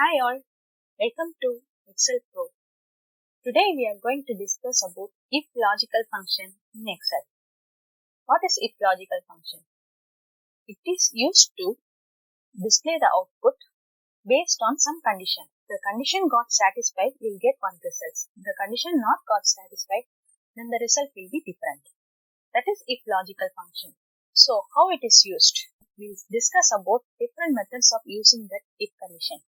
Hi all, welcome to Excel Pro. Today we are going to discuss about if logical function in Excel. What is if logical function? It is used to display the output based on some condition. The condition got satisfied, we'll get one result. The condition not got satisfied, then the result will be different. That is if logical function. So how it is used? We'll discuss about different methods of using that if condition.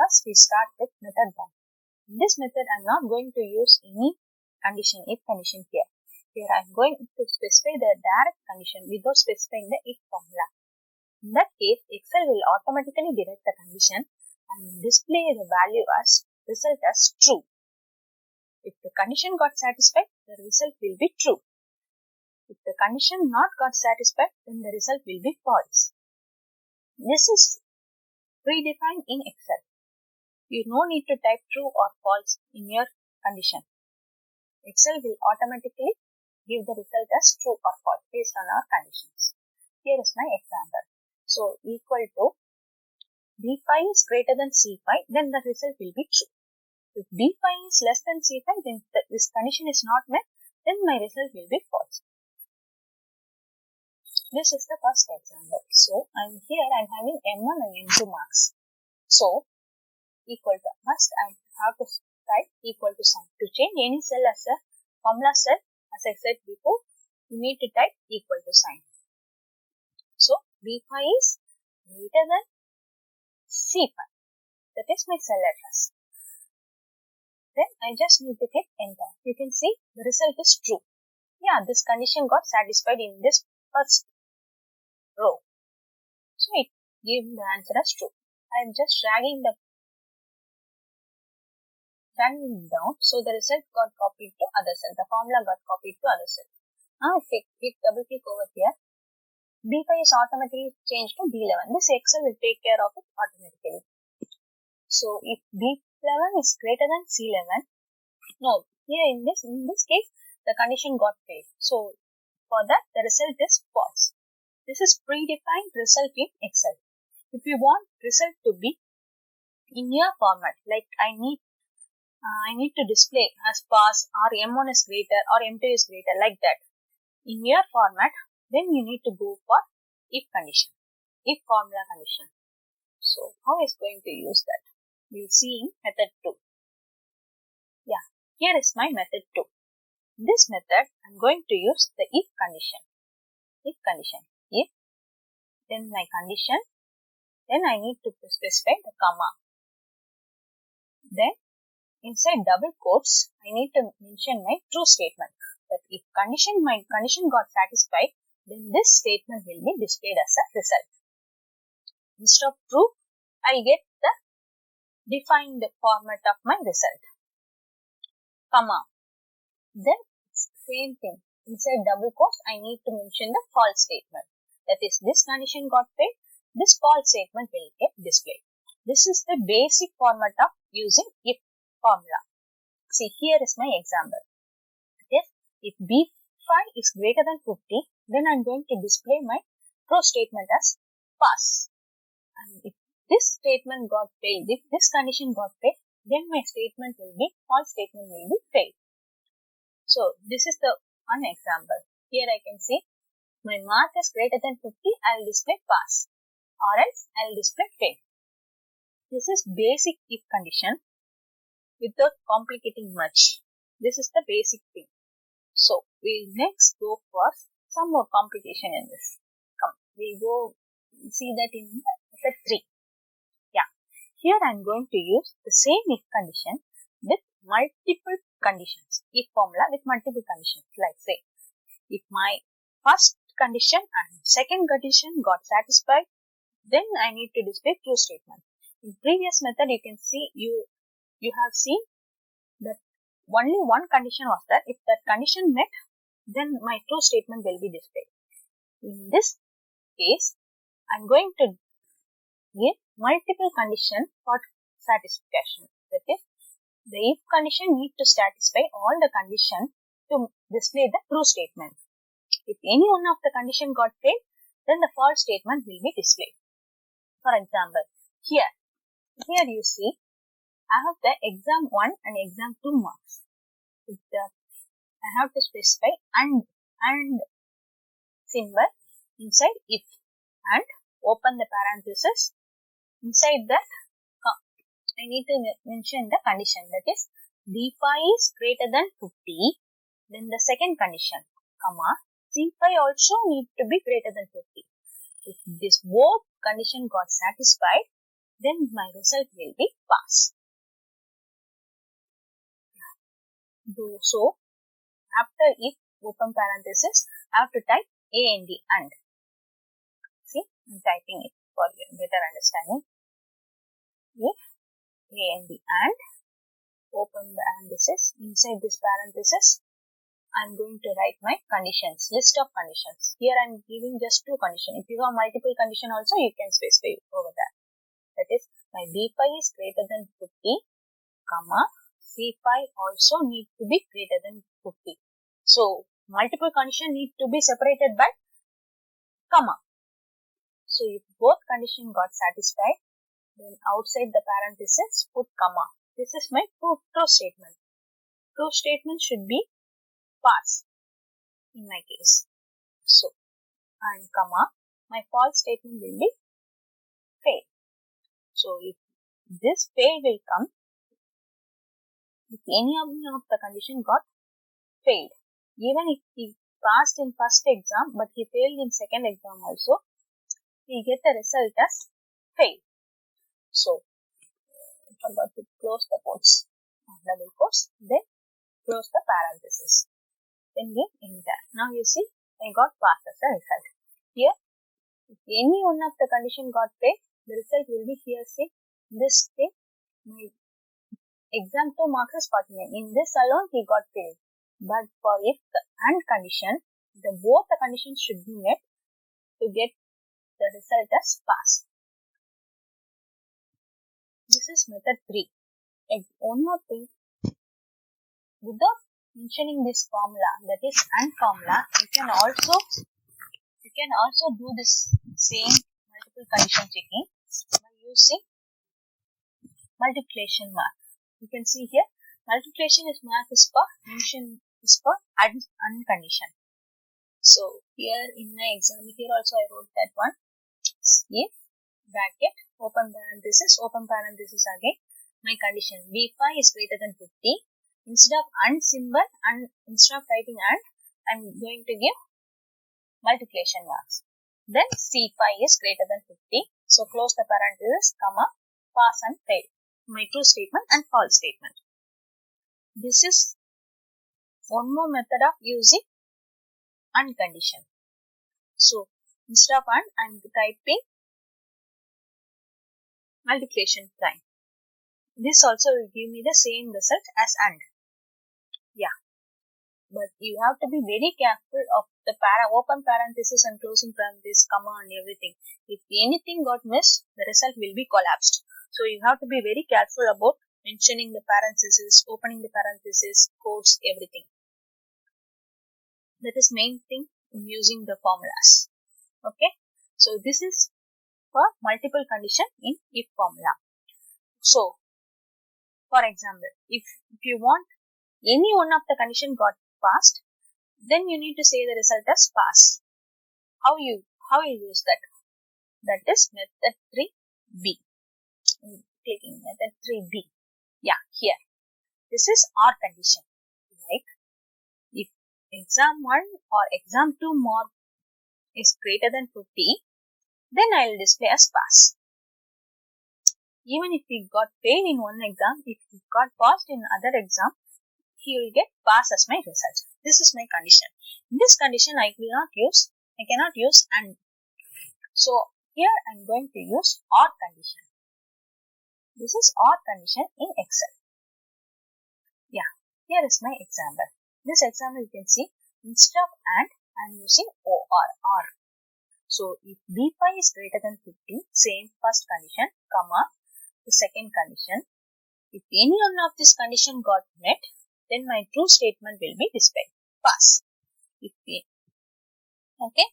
First, we start with method 1. In this method, I am not going to use any condition, if condition here. Here, I am going to specify the direct condition without specifying the if formula. In that case, Excel will automatically detect the condition and display the value as result as true. If the condition got satisfied, the result will be true. If the condition not got satisfied, then the result will be false. This is predefined in Excel. You no need to type true or false in your condition. Excel will automatically give the result as true or false based on our conditions. Here is my example. So, equal to B5 is greater than C5, then the result will be true. If B5 is less than C5, then this condition is not met, then my result will be false. This is the first example. So, I'm having M1 and M2 marks. So, equal to, first I have to type equal to sign. To change any cell as a formula cell, as I said before, you need to type equal to sign. So, B5 is greater than C5. That is my cell address. Then I just need to hit enter. You can see the result is true. Yeah, this condition got satisfied in this first row. So, it gave the answer as true. I am just dragging down, so the result got copied to other cell. The formula got copied to other cell. Now if I double click over here, B5 is automatically changed to B11. This Excel will take care of it automatically. So if B11 is greater than C11, no, here in this case, the condition got failed. So for that, the result is false. This is predefined result in Excel. If you want result to be in your format, like I need to display as pass or M1 is greater or M2 is greater, like that. In your format, then you need to go for if condition, if formula condition. So, how is going to use that? We'll see in method 2. Yeah, here is my method 2. In this method, I'm going to use the if condition. If condition. If, then my condition, then I need to specify the comma. Then, inside double quotes, I need to mention my true statement. That if my condition got satisfied, then this statement will be displayed as a result. Instead of true, I'll get the defined format of my result. Comma. Then same thing. Inside double quotes, I need to mention the false statement. That is, this condition got failed, this false statement will get displayed. This is the basic format of using if formula. See, here is my example. Yes, if B5 is greater than 50, then I'm going to display my true statement as pass. And if this statement got failed, if this condition got failed, then my statement will be, false statement will be failed. So, this is the one example. Here I can see my mark is greater than 50, I'll display pass, or else I'll display fail. This is basic if condition without complicating much. This is the basic thing. So, we'll next go for some more complication in this. Come, we'll go see that in method 3. Yeah, here I'm going to use the same if condition with multiple conditions. If formula with multiple conditions. Like say, if my first condition and second condition got satisfied, then I need to display true statement. In previous method, you can see you have seen that only one condition was there. If that condition met, then my true statement will be displayed. In this case, I'm going to give multiple conditions for satisfaction. That is, the if condition need to satisfy all the conditions to display the true statement. If any one of the condition got failed, then the false statement will be displayed. For example, here you see, I have the exam 1 and exam 2 marks. I have to specify and symbol inside if and open the parenthesis. Inside that, I need to mention the condition, that is B5 is greater than 50. Then the second condition, comma, C5 also need to be greater than 50. If this both condition got satisfied, then my result will be pass. So, after if open parenthesis, I have to type A and D and. See, I am typing it for better understanding. If A and D and open parenthesis, inside this parenthesis, I am going to write my conditions, list of conditions. Here I am giving just 2 conditions. If you have multiple conditions also, you can specify over that. That is, my B5 is greater than 50, comma, C5 also need to be greater than 50. So, multiple conditions need to be separated by comma. So, if both conditions got satisfied, then outside the parenthesis put comma. This is my true statement. True statement should be pass in my case. So, and comma, my false statement will be fail. So, if this fail will come, if any of the condition got failed, even if he passed in first exam but he failed in second exam also, we get the result as fail. So, forgot to close the quotes, double quotes, then close the parenthesis. Then give enter. Now you see, I got passed as a result. Here, if any one of the condition got failed, the result will be here. See, this thing, my exam 2 marks is 49. In this alone, he got failed. But for if the and condition, both the conditions should be met to get the result as pass. This is method 3. One more thing, without mentioning this formula, that is AND formula, you can also do this same multiple condition checking by using multiplication mark. You can see here, multiplication mark is for AND condition. So here in my exam, here also I wrote that one. If bracket open parenthesis again, my condition B5 is greater than 50. Instead of AND symbol and instead of writing AND, I am going to give multiplication marks. Then C5 is greater than 50. So close the parenthesis, comma, pass and fail. My true statement and false statement. This is one more method of using AND condition. So instead of AND, I am typing multiplication sign. This also will give me the same result as AND. Yeah. But you have to be very careful of the open parenthesis and closing parenthesis, comma and everything. If anything got missed, the result will be collapsed. So you have to be very careful about mentioning the parenthesis, opening the parenthesis, quotes, everything. That is main thing in using the formulas. Okay. So this is for multiple condition in if formula. So, for example, if you want any one of the condition got passed, then you need to say the result as pass. How you use that? That is method 3B. Clicking method 3B. Yeah, here. This is OR condition. Like, if exam 1 or exam 2 mark is greater than 50, then I will display as pass. Even if he got failed in one exam, if he got passed in other exam, he will get pass as my result. This is my condition. In this condition, I cannot use AND. So here I am going to use OR condition. This is OR condition in Excel. Yeah, here is my example. This example you can see, instead of AND, I am using OR. So if B5 is greater than 50, same first condition, comma, the second condition. If any one of this condition got met, then my true statement will be displayed. Pass. Okay.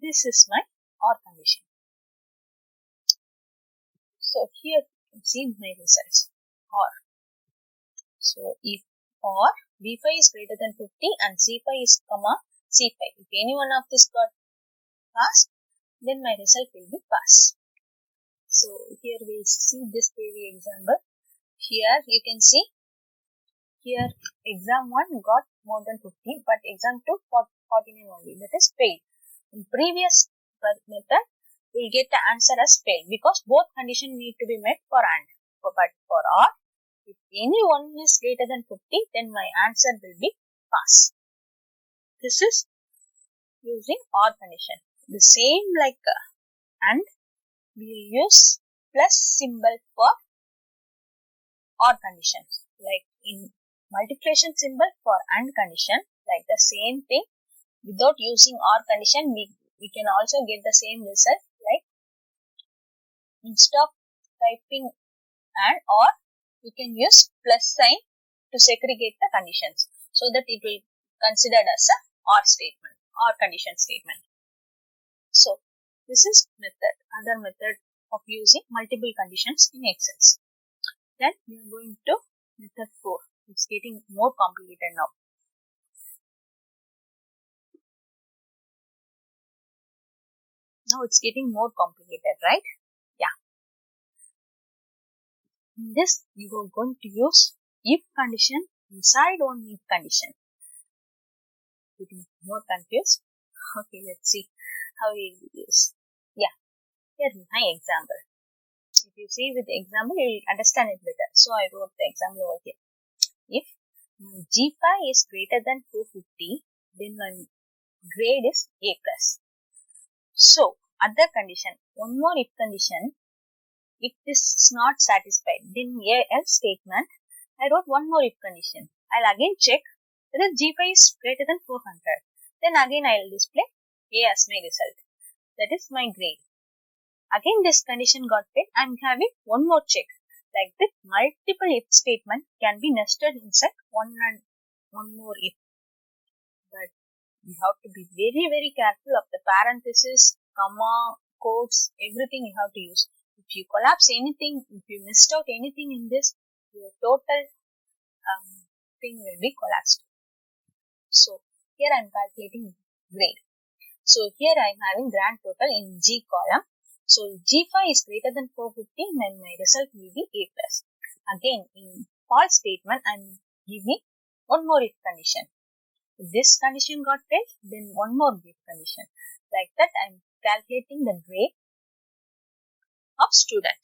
This is my OR condition. So here you can see my results. OR. So if OR B5 is greater than 50 and C5 is comma C5. If any one of this got passed, then my result will be pass. So here we see this theory example. Here you can see here exam 1 got more than 50 but exam 2 got 49 only, that is failed. In previous method we will get the answer as failed because both conditions need to be met for AND. But for OR, if any one is greater than 50 then my answer will be pass. This is using OR condition. The same like AND, we will use plus symbol for OR conditions. Like in multiplication symbol for AND condition, like the same thing. Without using OR condition, we can also get the same result. Like instead of typing AND OR, you can use plus sign to segregate the conditions so that it will considered as a OR statement, OR condition statement. So this is other method of using multiple conditions in Excel. Then we are going to method 4. It's getting more complicated now. Now it's getting more complicated, right? Yeah. In this, you are going to use if condition inside one if condition. Getting more confused? Okay, let's see how we use. Yeah, here is my example. If you see with the example, you will understand it better. So I wrote the example over here. If my G5 is greater than 250, then my grade is A+. So, other condition, one more if condition, if this is not satisfied, then else statement, I wrote one more if condition. I'll again check whether G5 is greater than 400. Then again I will display A as my result. That is my grade. Again this condition got failed. I am having one more check. Like that, multiple if statement can be nested inside one more if. But you have to be very, very careful of the parenthesis, comma, quotes, everything you have to use. If you collapse anything, if you missed out anything in this, your total thing will be collapsed. So here I am calculating grade. So here I am having grand total in G column. So G5 is greater than 450, then my result will be A+. Again, in false statement, I am giving one more if condition. If this condition got failed, then one more if condition. Like that, I am calculating the grade of student.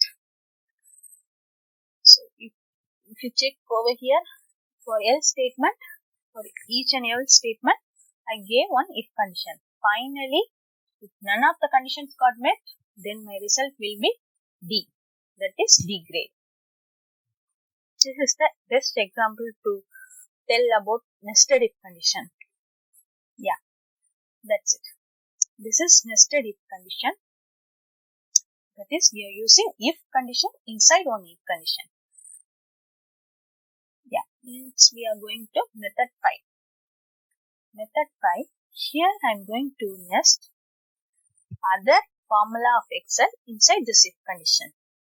So if you check over here, for else statement, for each and every statement, I gave one if condition. Finally, if none of the conditions got met, then my result will be D. That is D grade. This is the best example to tell about nested if condition. Yeah, that's it. This is nested if condition. That is, we are using if condition inside one if condition. Yeah, next we are going to method 5. Method 5, here I am going to nest other formula of Excel inside this if condition.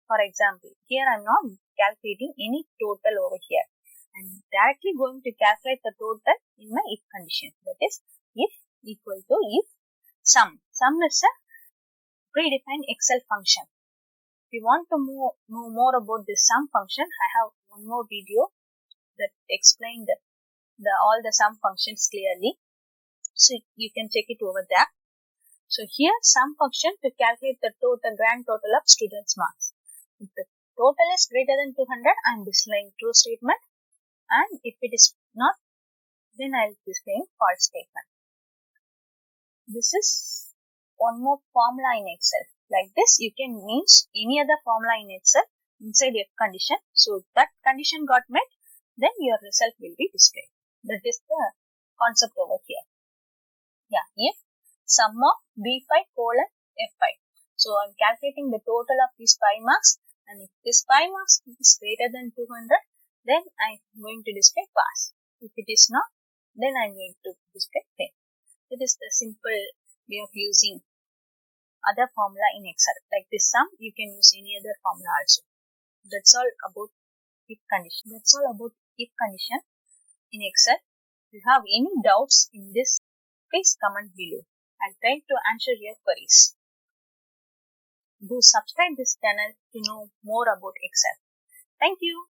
For example, here I am not calculating any total over here. I am directly going to calculate the total in my if condition. That is, if equal to if sum. Sum is a predefined Excel function. If you want to know more about this sum function, I have one more video that explains all the sum functions clearly. So you can check it over there. So here sum function to calculate the grand total of students' marks. If the total is greater than 200, I am displaying true statement, and if it is not, then I will display false statement. This is one more formula in Excel. Like this, you can use any other formula in Excel inside if condition. So that condition got met, then your result will be displayed. That is the concept over here. Yeah, if sum of B5 colon F5. So I am calculating the total of these 5 marks, and if this 5 marks is greater than 200, then I am going to display pass. If it is not, then I am going to display fail. It is the simple way of using other formula in Excel. Like this sum, you can use any other formula also. That's all about if condition. In Excel. If you have any doubts in this, please comment below. I'll try to answer your queries. Do subscribe this channel to know more about Excel. Thank you.